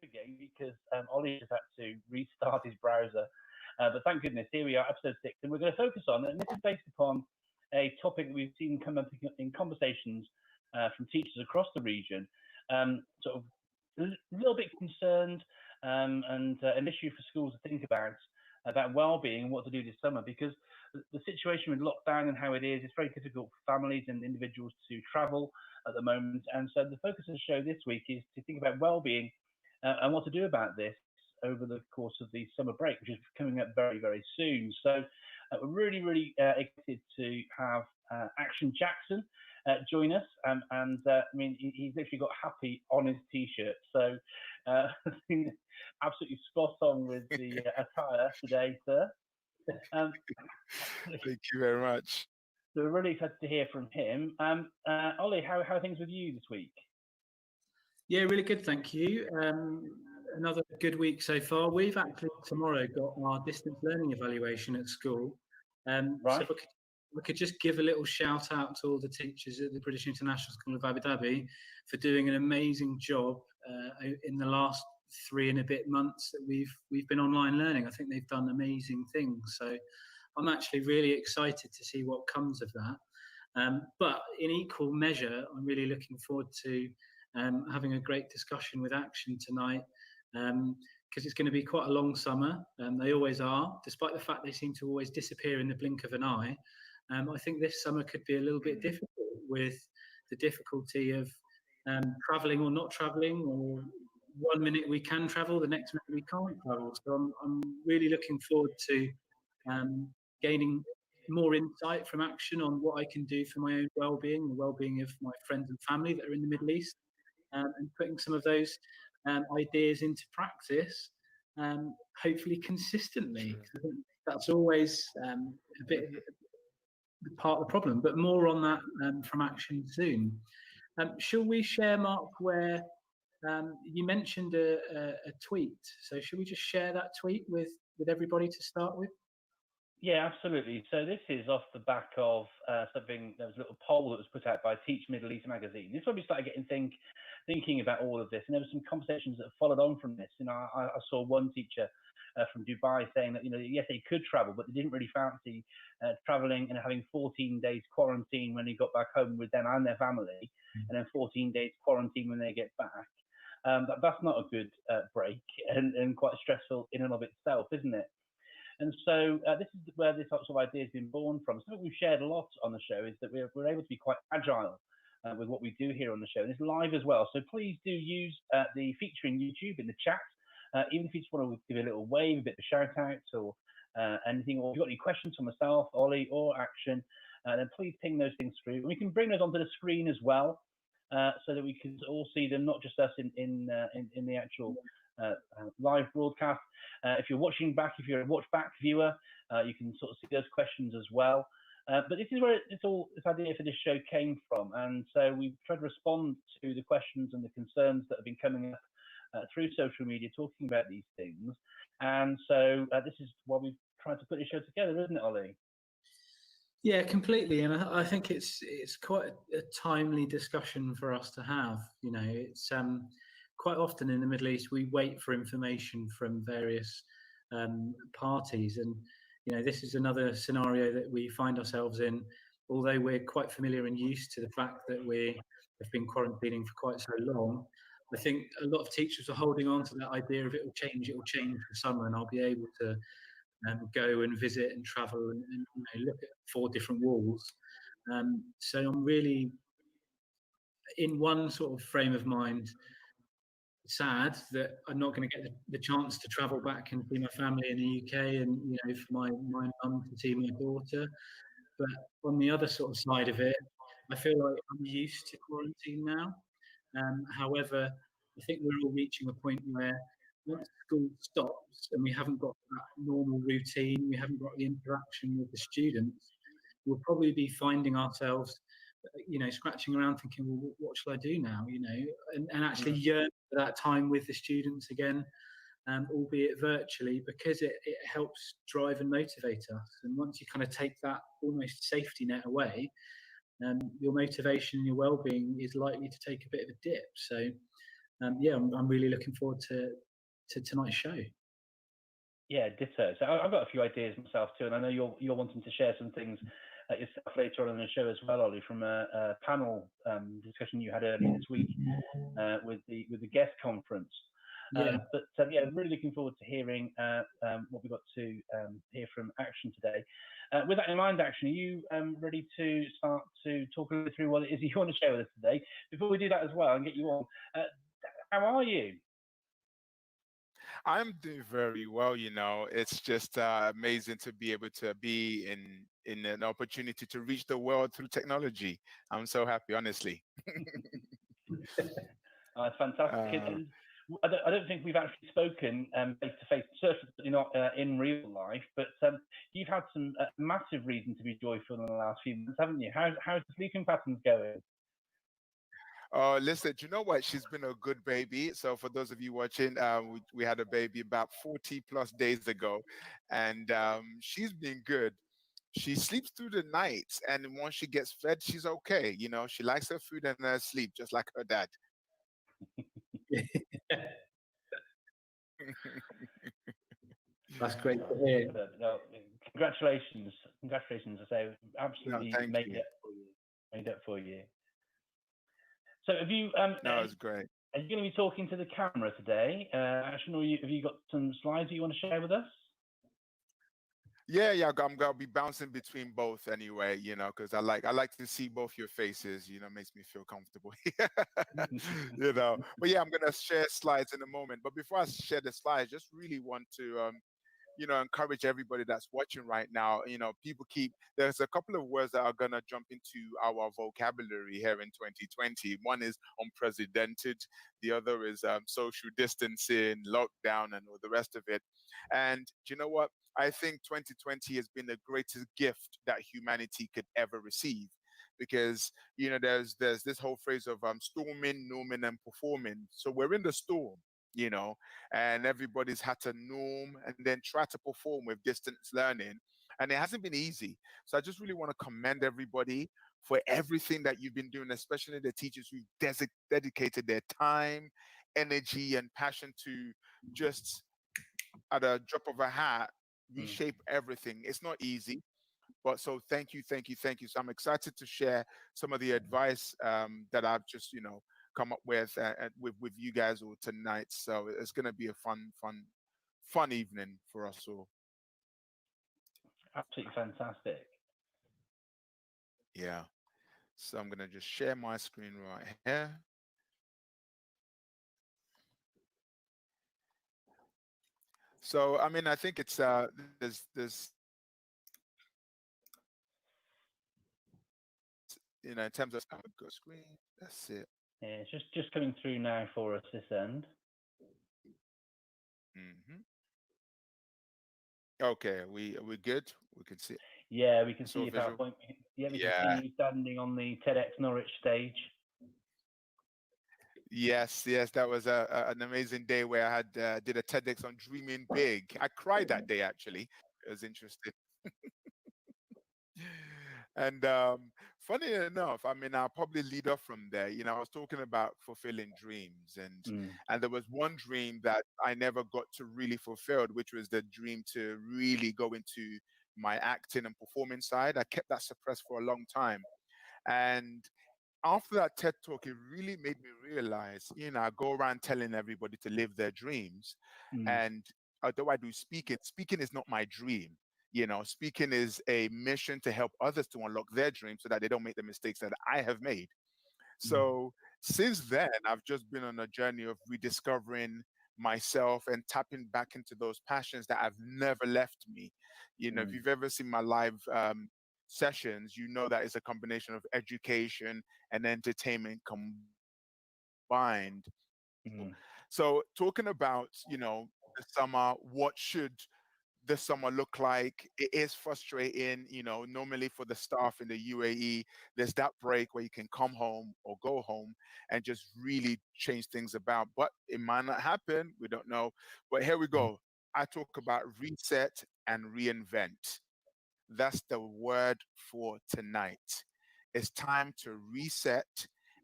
again because Ollie just had to restart his browser. But thank goodness, here we are, episode 6, and we're going to focus on, and this is based upon a topic that we've seen come up in conversations from teachers across the region, sort of a little bit concerned and an issue for schools to think about well-being and what to do this summer, because the situation with lockdown and how it is, it's very difficult for families and individuals to travel at the moment. And so the focus of the show this week is to think about well-being and what to do about this over the course of the summer break, which is coming up very, very soon. So we're really, really excited to have Action Jackson join us. And I mean, he's literally got happy on his T-shirt. So absolutely spot on with the attire today, sir. Thank you very much. So we're really excited to hear from him. Ollie, how are things with you this week? Yeah, really good, thank you. Another good week so far. We've actually tomorrow got our distance learning evaluation at school. Right. So we could just give a little shout out to all the teachers at the British International School of Abu Dhabi for doing an amazing job in the last 3 and a bit months that we've been online learning. I think they've done amazing things. So I'm actually really excited to see what comes of that. But in equal measure, I'm really looking forward to having a great discussion with Action tonight, because it's going to be quite a long summer. They always are, despite the fact they seem to always disappear in the blink of an eye. I think this summer could be a little bit difficult with the difficulty of travelling or not travelling, or one minute we can travel, the next minute we can't travel. So I'm really looking forward to gaining more insight from Action on what I can do for my own well-being, the well-being of my friends and family that are in the Middle East, and putting some of those ideas into practice, hopefully consistently. That's always a bit part of the problem, but more on that from Action soon. Shall we share, Mark, where you mentioned a tweet? So should we just share that tweet with everybody to start with? Yeah, absolutely. So this is off the back of something. There was a little poll that was put out by Teach Middle East magazine. This is when we started getting thinking about all of this, and there were some conversations that followed on from this. I saw one teacher from Dubai saying that yes, they could travel, but they didn't really fancy traveling and having 14 days quarantine when they got back home with them and their family, and then 14 days quarantine when they get back. That's not a good break, and quite stressful in and of itself, isn't it? And so this is where this sort of idea has been born from. Something we've shared a lot on the show is that we're able to be quite agile with what we do here on the show. And it's live as well. So please do use the feature in YouTube in the chat. Even if you just want to give a little wave, a bit of a shout out or anything, or if you've got any questions for myself, Ollie, or Action, then please ping those things through. And we can bring those onto the screen as well, so that we can all see them, not just us in the actual live broadcast. If you're watching back, if you're a watch back viewer, you can sort of see those questions as well. But this is where this idea for this show came from, and so we've tried to respond to the questions and the concerns that have been coming up through social media, talking about these things. And so this is why we've tried to put this show together, isn't it, Ollie? Yeah, completely. And I think it's quite a timely discussion for us to have. It's quite often in the Middle East, we wait for information from various parties. And, this is another scenario that we find ourselves in, although we're quite familiar and used to the fact that we have been quarantining for quite so long. I think a lot of teachers are holding on to that idea of it will change for summer, and I'll be able to go and visit and travel and look at 4 different walls. So I'm really in one sort of frame of mind, sad that I'm not going to get the chance to travel back and see my family in the UK, and for my mum to see my daughter. But on the other sort of side of it, I feel like I'm used to quarantine now. However, I think we're all reaching a point where once school stops and we haven't got that normal routine, we haven't got the interaction with the students, we'll probably be finding ourselves scratching around thinking, well, what shall I do now? And actually yearn for that time with the students again, albeit virtually, because it helps drive and motivate us. And once you kind of take that almost safety net away, your motivation and your well-being is likely to take a bit of a dip. So yeah, I'm really looking forward to tonight's show. Yeah, ditto. So I've got a few ideas myself too, and I know you're wanting to share some things yourself later on in the show as well, Ollie, from a panel discussion you had earlier this week with the guest conference. Yeah. Yeah, really looking forward to hearing what we got to hear from Action today. With that in mind, Action, are you ready to start to talk a little bit through what it is you want to share with us today? Before we do that as well and get you on, how are you? I'm doing very well. It's just amazing to be able to be in an opportunity to reach the world through technology. I'm so happy, honestly. It's fantastic. uh, And I don't think we've actually spoken face to face, certainly not in real life, but you've had some massive reason to be joyful in the last few months, haven't you? How's the sleeping patterns going? Listen, do you know what? She's been a good baby. So for those of you watching, we had a baby about 40 plus days ago, and she's been good. She sleeps through the night, and once she gets fed, she's okay. She likes her food and her sleep, just like her dad. That's great to hear. No, congratulations. I say, No, absolutely thank made you. it for you. Made it for you. So have you No, it's great. are you going to be talking to the camera today, Ashton, or have you got some slides that you want to share with us? Yeah, I'm gonna be bouncing between both anyway, because I like to see both your faces, makes me feel comfortable. But yeah, I'm gonna share slides in a moment. But before I share the slides, just really want to encourage everybody that's watching right now. There's a couple of words that are going to jump into our vocabulary here in 2020. One is unprecedented. The other is social distancing, lockdown, and all the rest of it. And do you know what? I think 2020 has been the greatest gift that humanity could ever receive, because there's this whole phrase of storming, norming, and performing. So we're in the storm, you know, and everybody's had to norm and then try to perform with distance learning. And it hasn't been easy. So I just really want to commend everybody for everything that you've been doing, especially the teachers who've dedicated their time, energy, and passion to just, at a drop of a hat, reshape everything. It's not easy. But so thank you, thank you, thank you. So I'm excited to share some of the advice that I've just, come up with with you guys all tonight. So it's going to be a fun evening for us all. Absolutely fantastic. Yeah. So I'm going to just share my screen right here. So I mean, I think it's there's in terms of go screen. That's it. Yeah, it's just coming through now for us this end. Mm-hmm. Okay, we good. We can see. Yeah, we can It's see all your visual. PowerPoint. Yeah, we can Yeah. see you standing on the TEDx Norwich stage. Yes, that was an amazing day where I had did a TEDx on dreaming big. I cried that day, actually. It was interesting. And funny enough, I mean, I'll probably lead off from there. I was talking about fulfilling dreams, and there was one dream that I never got to really fulfill, which was the dream to really go into my acting and performing side. I kept that suppressed for a long time, and after that TED talk, it really made me realize, I go around telling everybody to live their dreams. And although I do speaking is not my dream. Speaking is a mission to help others to unlock their dreams so that they don't make the mistakes that I have made. So since then, I've just been on a journey of rediscovering myself and tapping back into those passions that have never left me. If you've ever seen my live sessions, you know that it's a combination of education and entertainment combined. So talking about, the summer, what should the summer look like? It is frustrating, normally for the staff in the UAE, there's that break where you can come home or go home and just really change things about. But it might not happen. We don't know. But here we go. I talk about reset and reinvent. That's the word for tonight. It's time to reset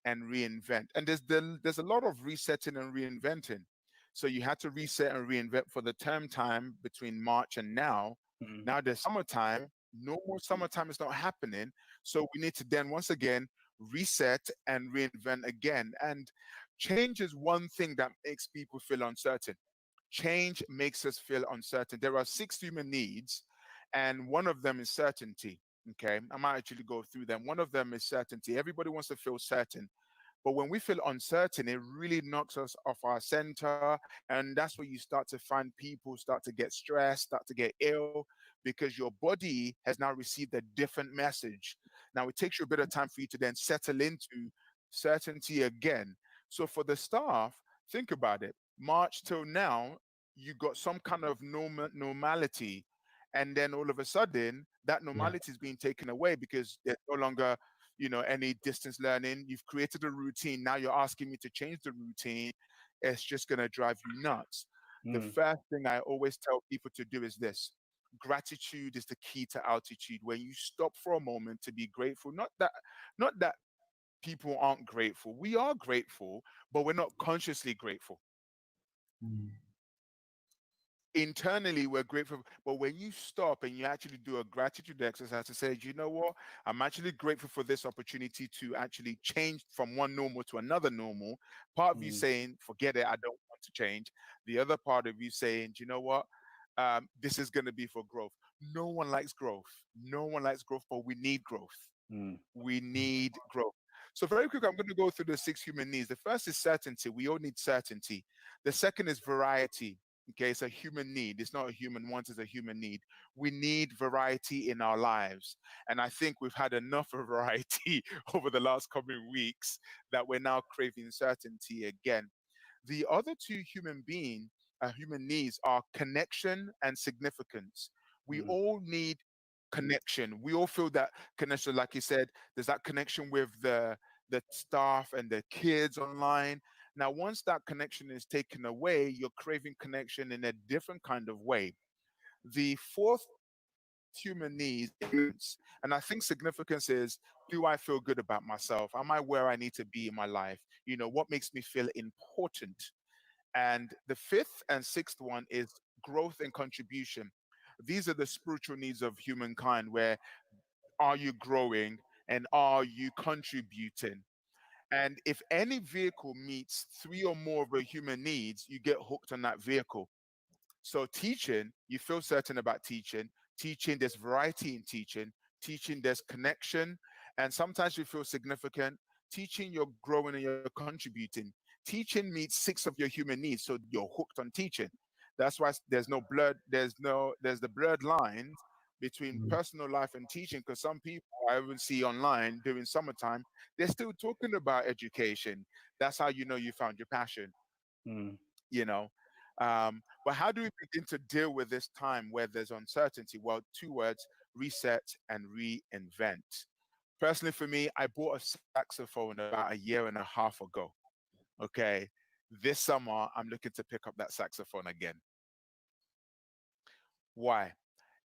and reinvent. And there's a lot of resetting and reinventing. So you had to reset and reinvent for the term time between March and now. Mm. Now the summertime, no more summertime is not happening. So we need to then once again reset and reinvent again. And change is one thing that makes people feel uncertain. Change makes us feel uncertain. There are 6 human needs, and one of them is certainty. Okay, I might actually go through them. One of them is certainty. Everybody wants to feel certain. But when we feel uncertain, it really knocks us off our center. And that's where you start to find people start to get stressed, start to get ill, because your body has now received a different message. Now, it takes you a bit of time for you to then settle into certainty again. So for the staff, think about it. March till now, you got some kind of normality. And then all of a sudden, that Yeah. normality is being taken away because there's no longer any distance learning. You've created a routine. Now you're asking me to change the routine. It's just going to drive you nuts. The Mm. first thing I always tell people to do is this: gratitude is the key to altitude. When you stop for a moment to be grateful, not that people aren't grateful. We are grateful, but we're not consciously grateful. Mm. Internally we're grateful, but when you stop and you actually do a gratitude exercise to say, you know what, I'm actually grateful for this opportunity to actually change from one normal to another normal. Part of you Mm. saying, forget it, I don't want to change. The other part of you saying, you know what, this is going to be for growth. No one likes growth. No one likes growth, but we need growth. Mm. We need growth. So very quick, I'm going to go through the 6 human needs. The first is certainty. We all need certainty. The second is variety. Okay, it's a human need. It's not a human want, it's a human need. We need variety in our lives. And I think we've had enough of variety over the last coming weeks that we're now craving certainty again. The other two human needs are connection and significance. We Mm. all need connection. We all feel that connection, like you said, there's that connection with the staff and the kids online. Now, once that connection is taken away, you're craving connection in a different kind of way. The fourth human need is significance. And I think significance is, do I feel good about myself? Am I where I need to be in my life? What makes me feel important? And the fifth and sixth one is growth and contribution. These are the spiritual needs of humankind, where are you growing and are you contributing? And if any vehicle meets three or more of the human needs, you get hooked on that vehicle. So teaching, you feel certain about teaching. Teaching, there's variety in teaching. Teaching, there's connection. And sometimes you feel significant. Teaching, you're growing and you're contributing. Teaching meets 6 of your human needs, so you're hooked on teaching. That's why there's no blurred, there's the blurred lines between Mm. personal life and teaching, because some people I even see online during summertime, they're still talking about education. That's how you know you found your passion, Mm. you know. But how do we begin to deal with this time where there's uncertainty? Well, 2 words: reset and reinvent. Personally, for me, I bought a saxophone about a year and a half ago. Okay. This summer, I'm looking to pick up that saxophone again. Why?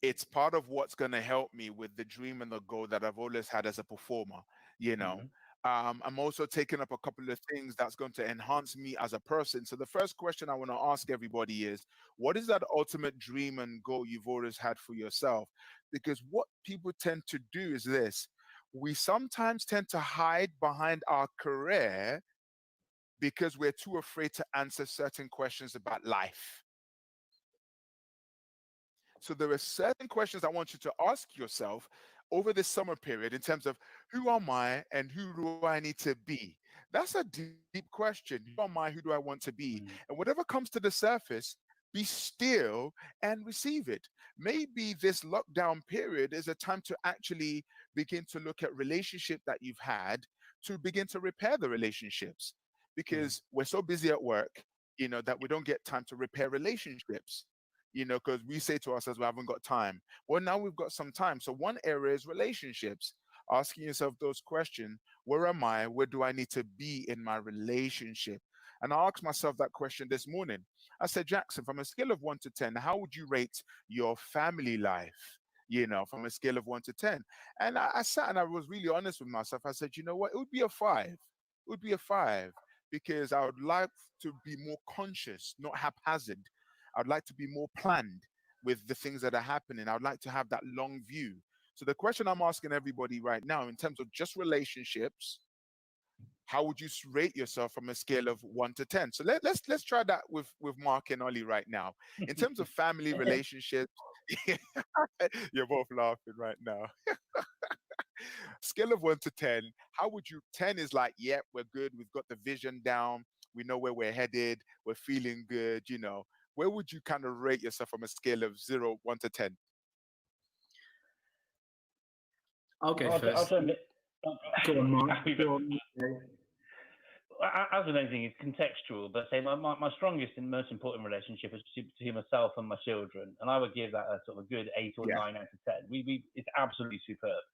It's part of what's going to help me with the dream and the goal that I've always had as a performer. You know, Mm. I'm also taking up a couple of things that's going to enhance me as a person. So the first question I want to ask everybody is, what is that ultimate dream and goal you've always had for yourself? Because what people tend to do is this: we sometimes tend to hide behind our career because we're too afraid to answer certain questions about life. So there are certain questions I want you to ask yourself over this summer period in terms of, who am I and who do I need to be? That's a deep question. Who am I? Who do I want to be? Mm. And whatever comes to the surface, be still and receive it. Maybe this lockdown period is a time to actually begin to look at relationship that you've had, to begin to repair the relationships, Yeah. because we're so busy at work, that we don't get time to repair relationships, because we say to ourselves, we haven't got time. Well, now we've got some time. So one area is relationships. Asking yourself those questions: where am I? Where do I need to be in my relationship? And I asked myself that question this morning. I said, Jackson, from a scale of 1 to 10, how would you rate your family life? From a scale of 1 to 10. And I sat and I was really honest with myself. I said, you know what? It would be a 5. would be a 5, because I would like to be more conscious, not haphazard. I'd like to be more planned with the things that are happening. I'd like to have that long view. So the question I'm asking everybody right now, in terms of just relationships, how would you rate yourself from a scale of 1 to 10? So let's try that with Mark and Ollie right now. In terms of family relationships, you're both laughing right now. Scale of 1 to 10, how would you? 10 is like, yeah, we're good. We've got the vision down. We know where we're headed. We're feeling good. You know, where would you kind of rate yourself from a scale of 1 to 10? I'll go first. Go on, Mark. Go on. As with anything, it's contextual, but say my strongest and most important relationship is to myself and my children, and I would give that a sort of a good 8 or 9 out of 10. It's absolutely superb,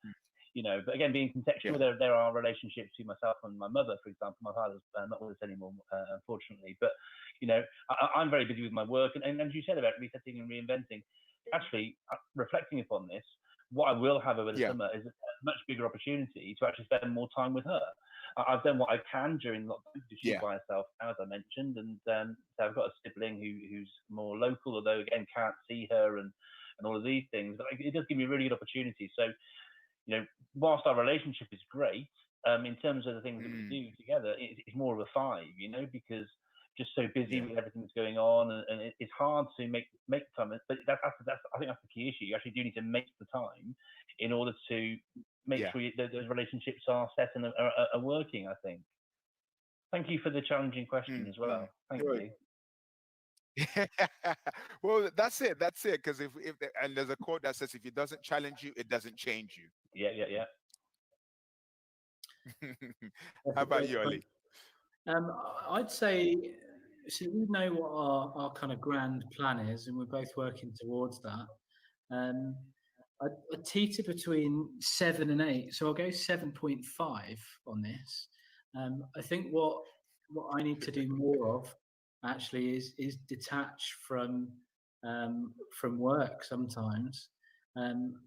you know. But again, being contextual, there are relationships to myself and my mother, for example. My father's not with us anymore, unfortunately. But you know, I'm very busy with my work, and as you said about resetting and reinventing, actually reflecting upon this, what I will have over the summer is a much bigger opportunity to actually spend more time with her. I've done what I can during lockdown because she's by herself, as I mentioned, and so I've got a sibling who's more local, although again can't see her and all of these things. But it does give me a really good opportunity. So, you know, whilst our relationship is great, in terms of the things that we do together, it's more of a 5, you know, because just so busy with everything that's going on, and it's hard to make time. But that's I think that's the key issue. You actually do need to make the time in order to make sure those relationships are set and are working, I think. Thank you for the challenging question as well. Thank you. Well, that's it. Because if and there's a quote that says, if it doesn't challenge you, it doesn't change you. Yeah. How about you, Ollie? I'd say, so we know what our kind of grand plan is, and we're both working towards that. I teeter between 7 and 8, so I'll go 7.5 on this. I think what I need to do more of actually is detach from work sometimes.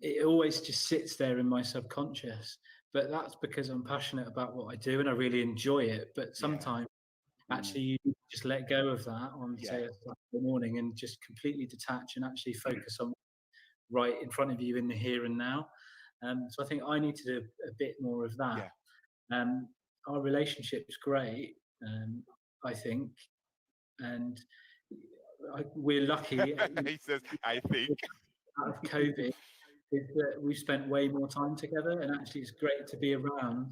It always just sits there in my subconscious, but that's because I'm passionate about what I do and I really enjoy it. But sometimes actually you just let go of that on say a Saturday morning and just completely detach and actually focus on right in front of you in the here and now. So I think I need to do a bit more of that. Our relationship's great, I think, and we're lucky. He says, I think. Out of COVID, is that we've spent way more time together, and actually it's great to be around.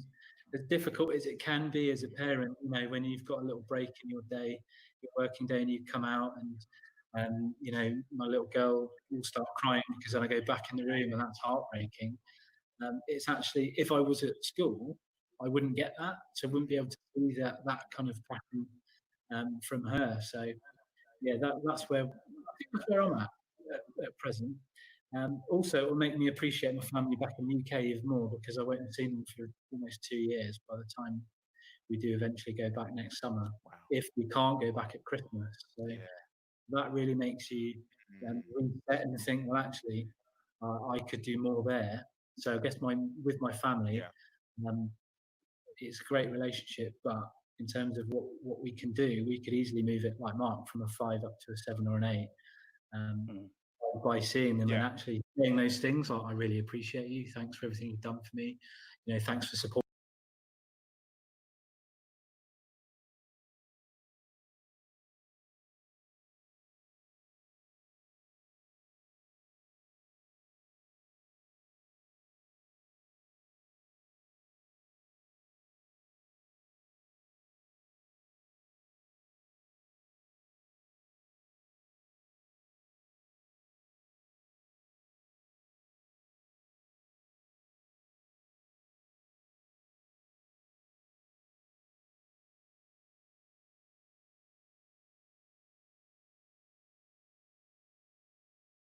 As difficult as it can be as a parent, you know, when you've got a little break in your day, your working day, and you come out and you know, my little girl will start crying because then I go back in the room, and that's heartbreaking. It's actually, if I was at school, I wouldn't get that, so I wouldn't be able to see that kind of pattern from her. So yeah, that's where I think that's where I'm at present. Also, it will make me appreciate my family back in the UK even more, because I won't have seen them for almost 2 years by the time we do eventually go back next summer, if we can't go back at Christmas. So that really makes you reset and think, well, actually, I could do more there. So I guess with my family, it's a great relationship, but in terms of what we can do, we could easily move it, like Mark, from a 5 up to a 7 or an 8. By seeing them and actually saying those things, like, I really appreciate you. Thanks for everything you've done for me. You know, thanks for support.